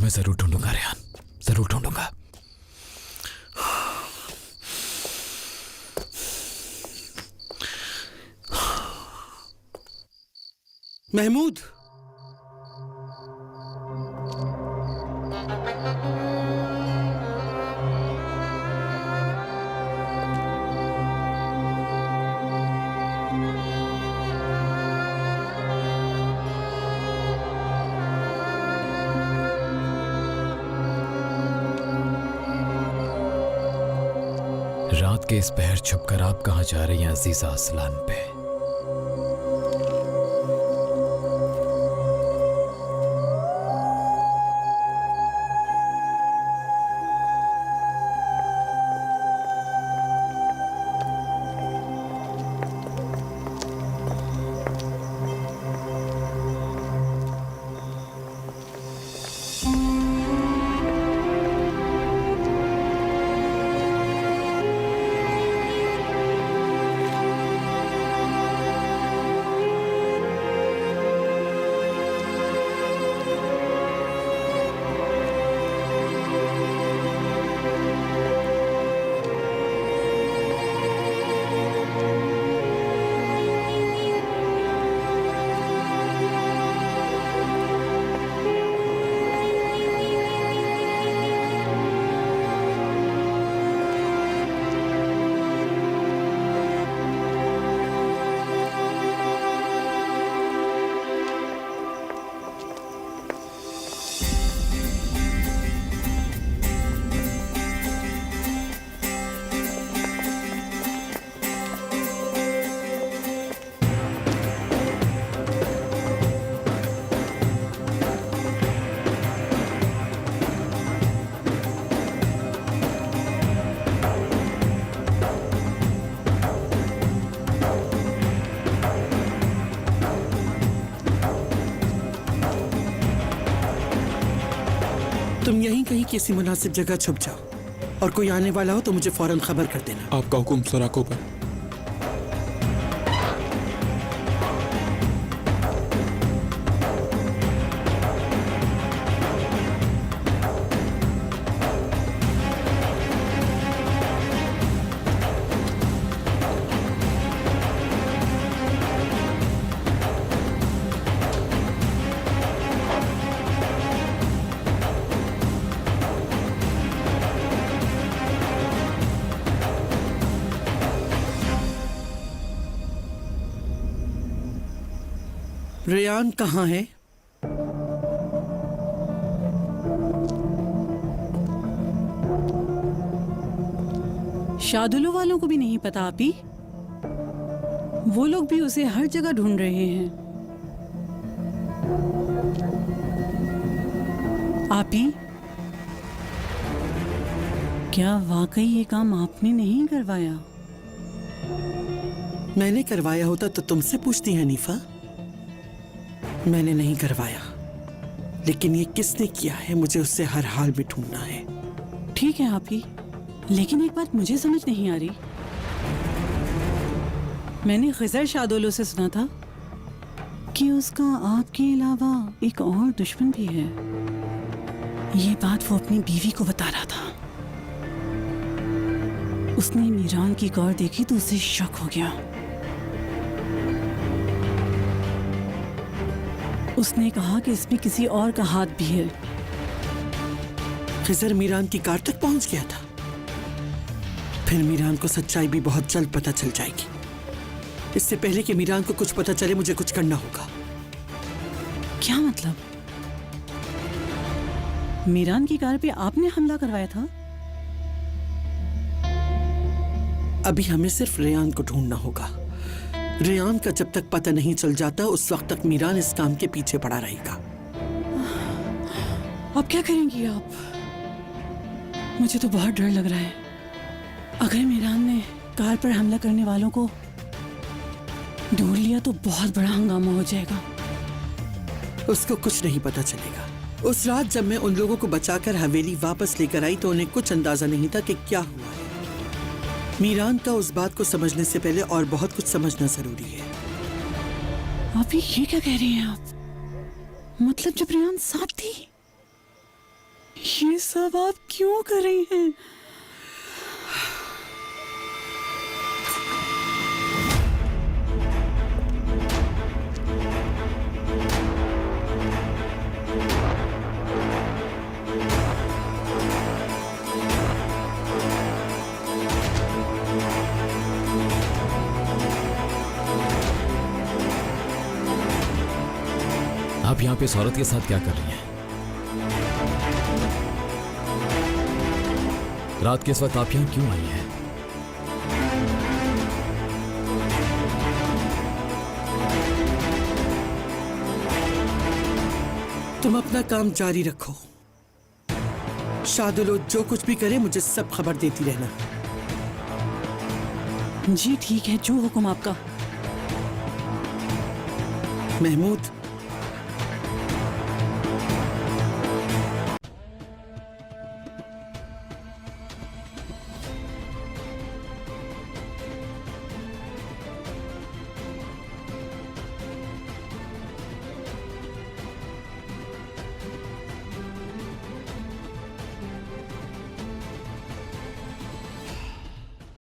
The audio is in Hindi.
तुम्हें जरूर ढूंढूंगा रेहान, जरूर ढूंढूंगा। महमूद, रात के इस पहर छुपकर आप कहां जा रही हैं अजीजा असलान पे? तुम यहीं कहीं किसी मुनासिब जगह छुप जाओ और कोई आने वाला हो तो मुझे फौरन खबर कर देना। आपका हुक्म सराकों पर। रेयान कहाँ है? शादुलो वालों को भी नहीं पता आपी। वो लोग भी उसे हर जगह ढूंढ रहे हैं। आपी, क्या वाकई ये काम आपने नहीं करवाया? मैंने करवाया होता तो तुमसे पूछती हनीफा। मैंने नहीं करवाया, लेकिन ये किसने किया है मुझे उससे हर हाल में ढूंढना है। ठीक है आपी, लेकिन एक बात मुझे समझ नहीं आ रही। मैंने खिजर शादोलो से सुना था कि उसका आपके अलावा एक और दुश्मन भी है। ये बात वो अपनी बीवी को बता रहा था। उसने मीरान की गौर देखी तो उसे शक हो गया। उसने कहा कि इसमें किसी और का हाथ भी है। खिजर मीरान की कार तक पहुंच गया था। फिर मीरान को सच्चाई भी बहुत जल्द पता चल जाएगी। इससे पहले कि मीरान को कुछ पता चले मुझे कुछ करना होगा। क्या मतलब? मीरान की कार पे आपने हमला करवाया था? अभी हमें सिर्फ रेयान को ढूंढना होगा। रेयान का जब तक पता नहीं चल जाता उस वक्त तक मीरान इस काम के पीछे पड़ा रहेगा। अब क्या करेंगी आप? मुझे तो बहुत डर लग रहा है। अगर मीरान ने कार पर हमला करने वालों को ढूंढ लिया तो बहुत बड़ा हंगामा हो जाएगा। उसको कुछ नहीं पता चलेगा। उस रात जब मैं उन लोगों को बचाकर हवेली वापस लेकर आई तो उन्हें कुछ अंदाजा नहीं था कि क्या हुआ है। मीरान का उस बात को समझने से पहले और बहुत कुछ समझना जरूरी है। आप ये क्या कह रही हैं आप? मतलब जब रेयान साथ थी? ये सब आप क्यों कर रही हैं? आप यहाँ पे इस औरत के साथ क्या कर रही हैं? रात के इस वक्त आप यहाँ क्यों आई हैं? तुम अपना काम जारी रखो। शादुलो जो कुछ भी करे मुझे सब खबर देती रहना। जी ठीक है, जो हुक्म आपका। महमूद,